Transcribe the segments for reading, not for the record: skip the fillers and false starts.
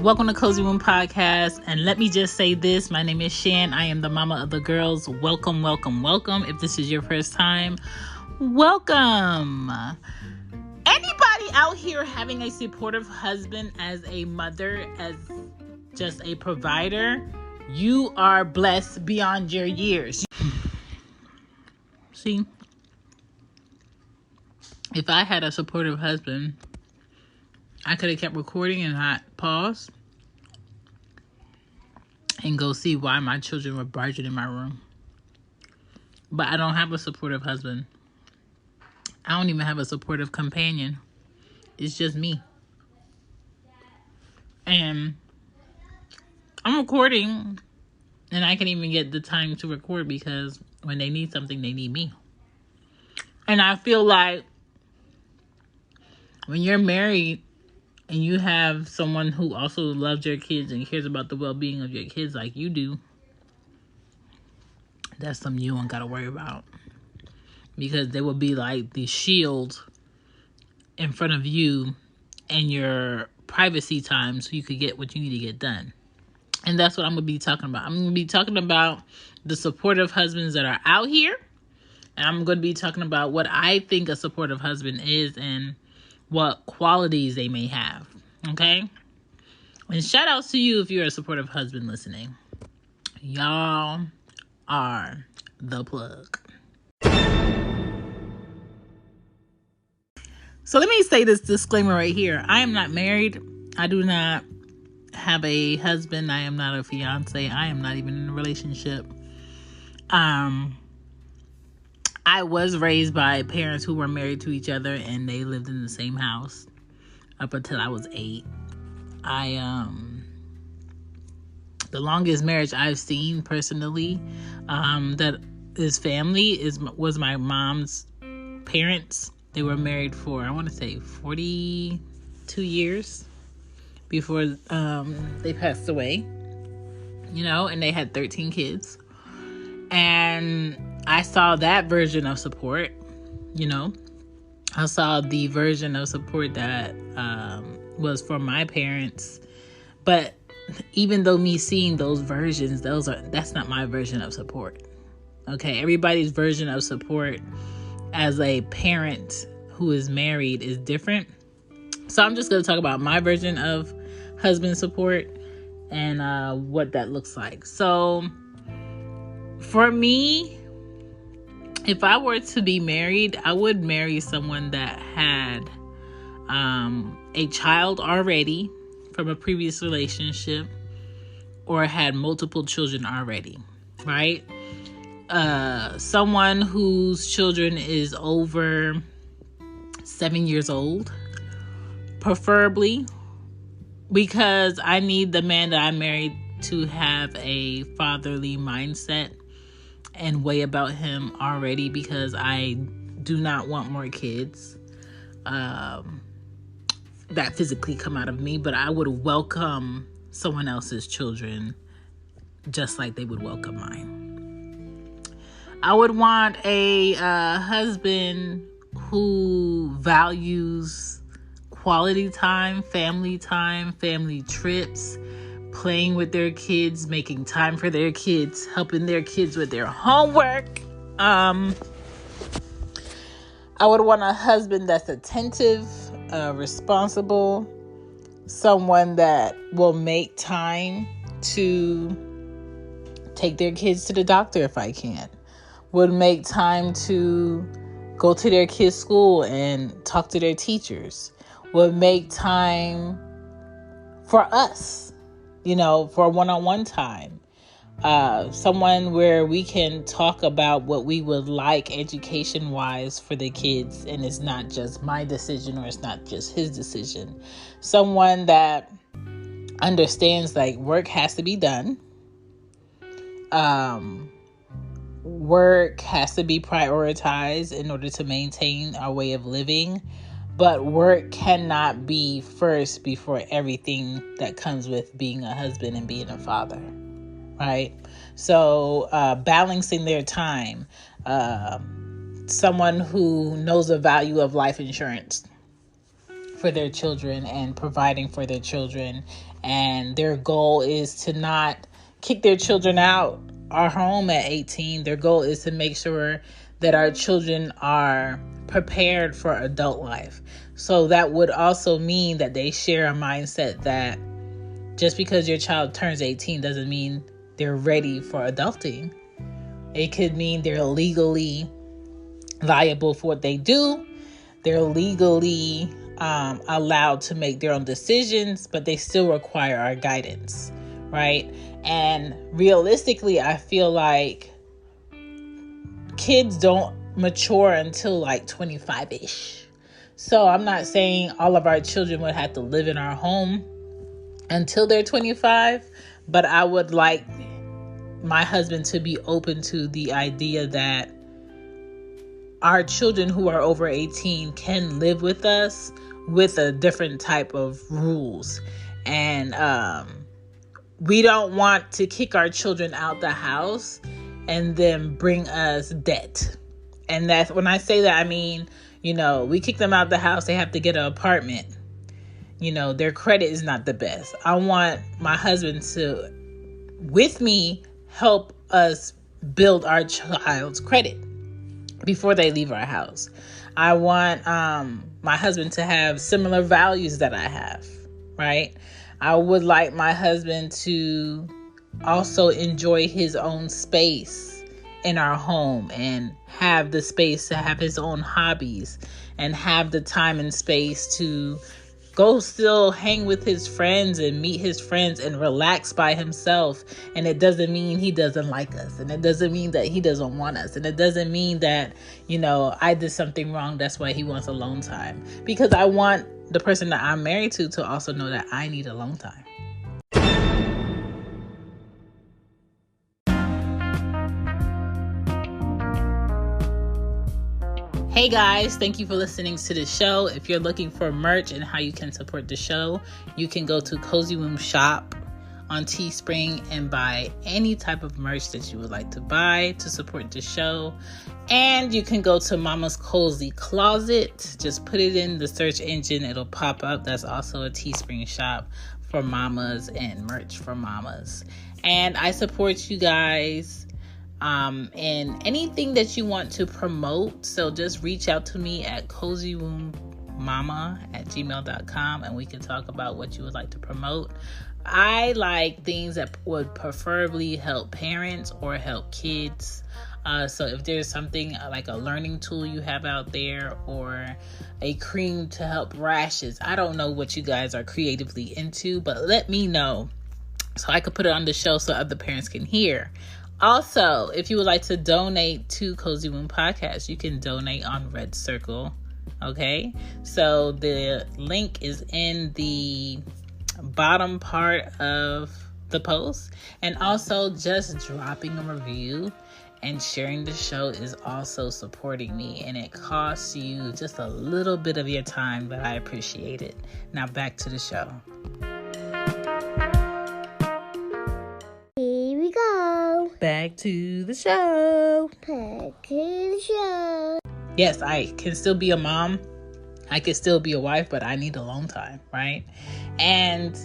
Welcome to Cozy Room Podcast. And let me just say this. My name is Shan. I am the mama of the girls. Welcome, welcome, welcome. If this is your first time, welcome. Anybody out here having a supportive husband as a mother, as just a provider, you are blessed beyond your years. See, if I had a supportive husband, I could have kept recording and not paused and go see why my children were barging in my room. But I don't have a supportive husband. I don't even have a supportive companion. It's just me. And I'm recording, and I can't even get the time to record because when they need something, they need me. And I feel like when you're married and you have someone who also loves your kids and cares about the well-being of your kids like you do, that's something you don't got to worry about. Because they will be like the shield in front of you and your privacy time so you could get what you need to get done. And that's what I'm going to be talking about. I'm going to be talking about the supportive husbands that are out here. And I'm going to be talking about what I think a supportive husband is and what qualities they may have. Okay? And shout outs to you if you're a supportive husband listening. Y'all are the plug. So let me say this disclaimer right here. I am not married. I do not have a husband. I am not a fiance. I am not even in a relationship. I was raised by parents who were married to each other and they lived in the same house up until I was 8. The longest marriage I've seen personally, that is family was my mom's parents. They were married for, I want to say 42 years before, they passed away, and they had 13 kids. And I saw that version of support, I saw the version of support that was from my parents. But even though me seeing those versions, that's not my version of support. Okay, everybody's version of support as a parent who is married is different. So I'm just going to talk about my version of husband support and what that looks like. So for me, if I were to be married, I would marry someone that had a child already from a previous relationship or had multiple children already, right? Someone whose children is over 7 years old, preferably, because I need the man that I'm married to have a fatherly mindset and way about him already, because I do not want more kids that physically come out of me, but I would welcome someone else's children just like they would welcome mine. I would want a husband who values quality time, family trips, playing with their kids, making time for their kids, helping their kids with their homework. I would want a husband that's attentive, responsible, someone that will make time to take their kids to the doctor if I can, would make time to go to their kids' school and talk to their teachers, would make time for us, for one-on-one time. Someone where we can talk about what we would like education-wise for the kids, and it's not just my decision or it's not just his decision. Someone that understands work has to be done. Work has to be prioritized in order to maintain our way of living, but work cannot be first before everything that comes with being a husband and being a father. Right? So balancing their time. Someone who knows the value of life insurance. for their children and providing for their children. And their goal is to not kick their children out our home at 18. Their goal is to make sure that our children are prepared for adult life. So that would also mean that they share a mindset that just because your child turns 18 doesn't mean they're ready for adulting. It could mean they're legally liable for what they do. They're legally allowed to make their own decisions, but they still require our guidance, right? And realistically, I feel like kids don't mature until like 25-ish. So I'm not saying all of our children would have to live in our home until they're 25, but I would like my husband to be open to the idea that our children who are over 18 can live with us with a different type of rules. And we don't want to kick our children out the house and then bring us debt. And that's when I say that, I mean, we kick them out the house, they have to get an apartment. Their credit is not the best. I want my husband to, with me, help us build our child's credit before they leave our house. I want my husband to have similar values that I have, right? I would like my husband to also enjoy his own space in our home and have the space to have his own hobbies and have the time and space to go still hang with his friends and meet his friends and relax by himself. And it doesn't mean he doesn't like us. And it doesn't mean that he doesn't want us. And it doesn't mean that, I did something wrong. That's why he wants alone time. Because I want the person that I'm married to also know that I need alone time. Hey guys, thank you for listening to the show. If you're looking for merch and how you can support the show, you can go to Cozy Womb Shop on Teespring and buy any type of merch that you would like to buy to support the show. And you can go to Mama's Cozy Closet. Just put it in the search engine. It'll pop up. That's also a Teespring shop for mamas and merch for mamas. And I support you guys and anything that you want to promote. So just reach out to me at cozywombmama@gmail.com and we can talk about what you would like to promote. I like things that would preferably help parents or help kids. So if there's something like a learning tool you have out there or a cream to help rashes, I don't know what you guys are creatively into, but let me know so I could put it on the show so other parents can hear. Also, if you would like to donate to Cozy Womb Podcast, you can donate on Red Circle. Okay, so the link is in the bottom part of the post, and also just dropping a review and sharing the show is also supporting me, and it costs you just a little bit of your time, but I appreciate it. Now back to the show. Here we go. Back to the show. Back to the show. Yes, I can still be a mom. I can still be a wife, but I need alone time, right? And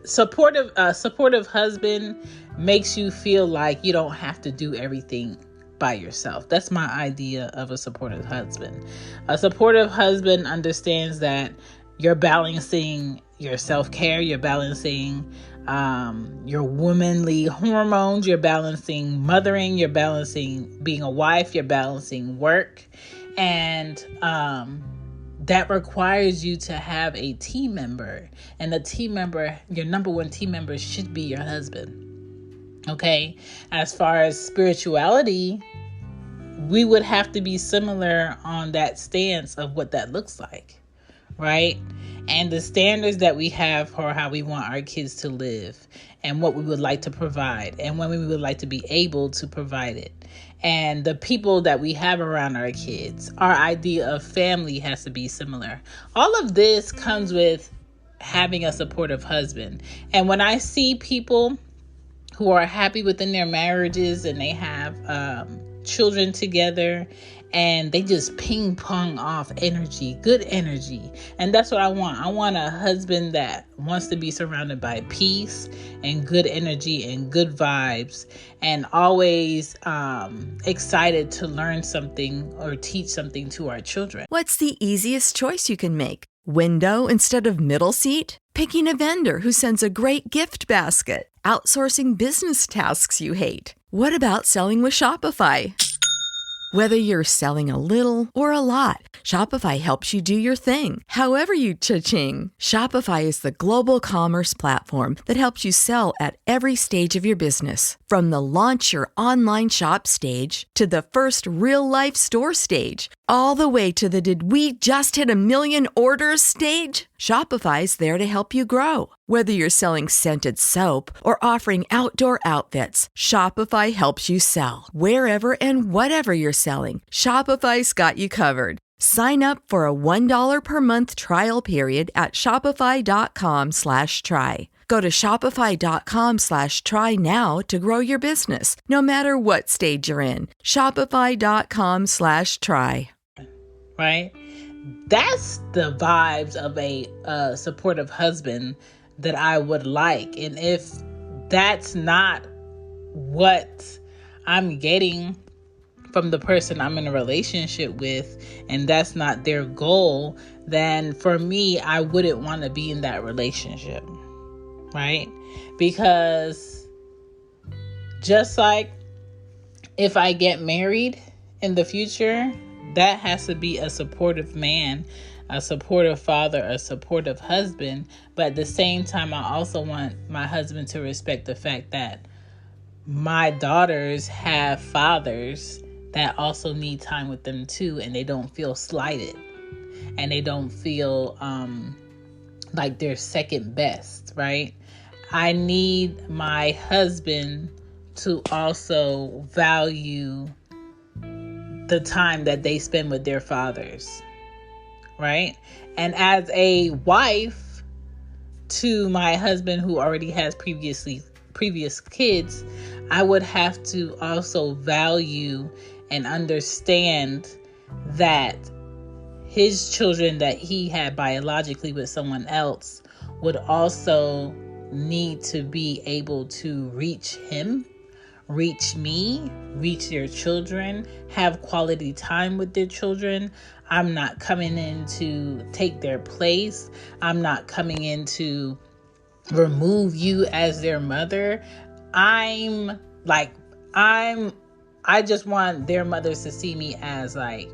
supportive husband makes you feel like you don't have to do everything by yourself. That's my idea of a supportive husband. A supportive husband understands that you're balancing your self-care, you're balancing your womanly hormones, you're balancing mothering, you're balancing being a wife, you're balancing work, and that requires you to have a team member. And the team member, your number one team member, should be your husband. Okay? As far as spirituality, we would have to be similar on that stance of what that looks like, right? And the standards that we have for how we want our kids to live and what we would like to provide and when we would like to be able to provide it. And the people that we have around our kids, our idea of family has to be similar. All of this comes with having a supportive husband. And when I see people who are happy within their marriages and they have children together and they just ping pong off energy, good energy. And that's what I want. I want a husband that wants to be surrounded by peace and good energy and good vibes, and always excited to learn something or teach something to our children. What's the easiest choice you can make? Window instead of middle seat? Picking a vendor who sends a great gift basket? Outsourcing business tasks you hate? What about selling with Shopify? Whether you're selling a little or a lot, Shopify helps you do your thing, however you cha-ching. Shopify is the global commerce platform that helps you sell at every stage of your business. From the launch your online shop stage to the first real-life store stage, all the way to the did we just hit 1 million orders stage. Shopify's there to help you grow. Whether you're selling scented soap or offering outdoor outfits, Shopify helps you sell. Wherever and whatever you're selling, Shopify's got you covered. Sign up for a $1 per month trial period at shopify.com/try. Go to shopify.com/try now to grow your business, no matter what stage you're in. Shopify.com/try. Right? That's the vibes of a supportive husband that I would like. And if that's not what I'm getting from the person I'm in a relationship with, and that's not their goal, then for me, I wouldn't want to be in that relationship. Right? Because just like if I get married in the future, that has to be a supportive man, a supportive father, a supportive husband. But at the same time, I also want my husband to respect the fact that my daughters have fathers that also need time with them too, and they don't feel slighted, and they don't feel like they're second best, right? I need my husband to also value the time that they spend with their fathers, right? And as a wife to my husband who already has previous kids, I would have to also value and understand that his children that he had biologically with someone else would also need to be able to reach him, reach me, reach their children, have quality time with their children. I'm not coming in to take their place. I'm not coming in to remove you as their mother. I just want their mothers to see me as like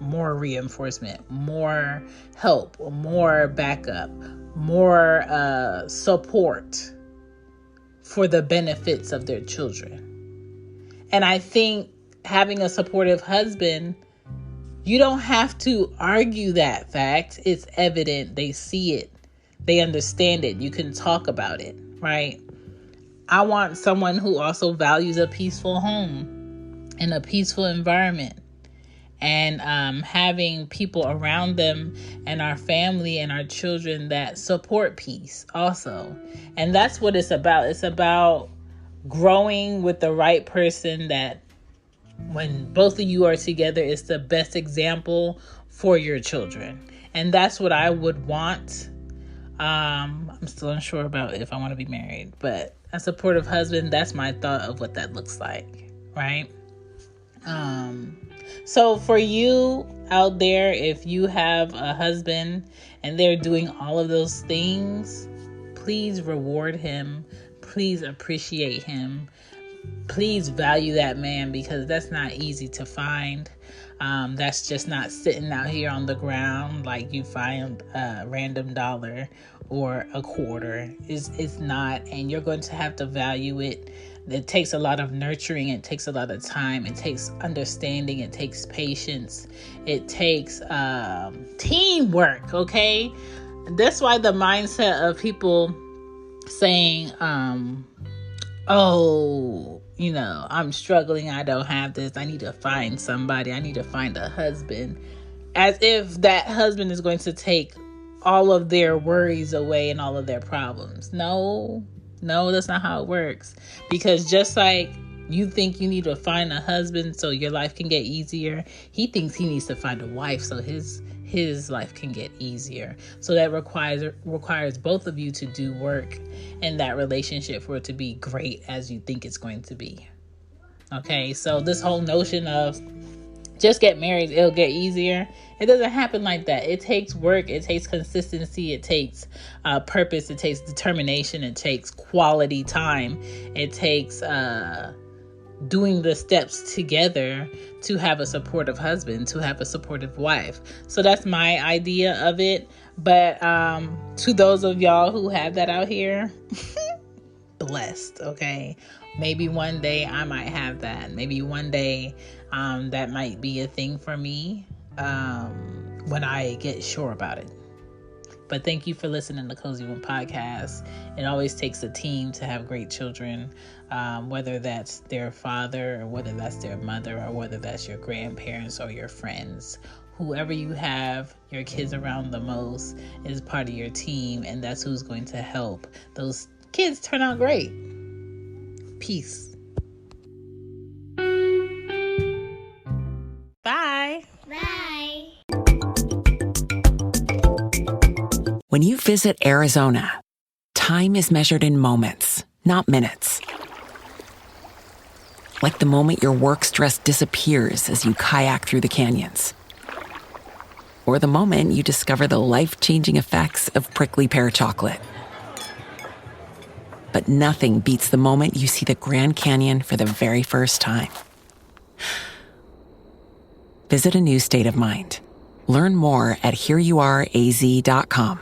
more reinforcement, more help, more backup, more support for the benefits of their children. And I think having a supportive husband, you don't have to argue that fact. It's evident. They see it. They understand it. You can talk about it, right? I want someone who also values a peaceful home and a peaceful environment, and having people around them and our family and our children that support peace also. And that's what it's about. It's about growing with the right person that when both of you are together, it's the best example for your children. And that's what I would want. I'm still unsure about if I want to be married, but a supportive husband, that's my thought of what that looks like, right? So for you out there, if you have a husband and they're doing all of those things, please reward him. Please appreciate him. Please value that man, because that's not easy to find. That's just not sitting out here on the ground like you find a random dollar or a quarter. It's not, and you're going to have to value it. It takes a lot of nurturing. It takes a lot of time. It takes understanding. It takes patience. It takes teamwork, okay? That's why the mindset of people saying, oh, you know, I'm struggling, I don't have this, I need to find somebody, I need to find a husband, as if that husband is going to take all of their worries away and all of their problems. No, that's not how it works. Because just like You think you need to find a husband so your life can get easier. He thinks he needs to find a wife so his life can get easier. So that requires both of you to do work in that relationship for it to be great as you think it's going to be. Okay, so this whole notion of just get married, it'll get easier. It doesn't happen like that. It takes work. It takes consistency. It takes purpose. It takes determination. It takes quality time. It takes doing the steps together to have a supportive husband, to have a supportive wife. So that's my idea of it. But to those of y'all who have that out here, blessed, okay? Maybe one day I might have that. Maybe one day that might be a thing for me when I get sure about it. But thank you for listening to Cozy One Podcast. It always takes a team to have great children, whether that's their father or whether that's their mother or whether that's your grandparents or your friends. Whoever you have your kids around the most is part of your team, and that's who's going to help those kids turn out great. Peace. Bye. Bye. When you visit Arizona, time is measured in moments, not minutes. Like the moment your work stress disappears as you kayak through the canyons. Or the moment you discover the life-changing effects of prickly pear chocolate. But nothing beats the moment you see the Grand Canyon for the very first time. Visit a new state of mind. Learn more at hereyouareaz.com.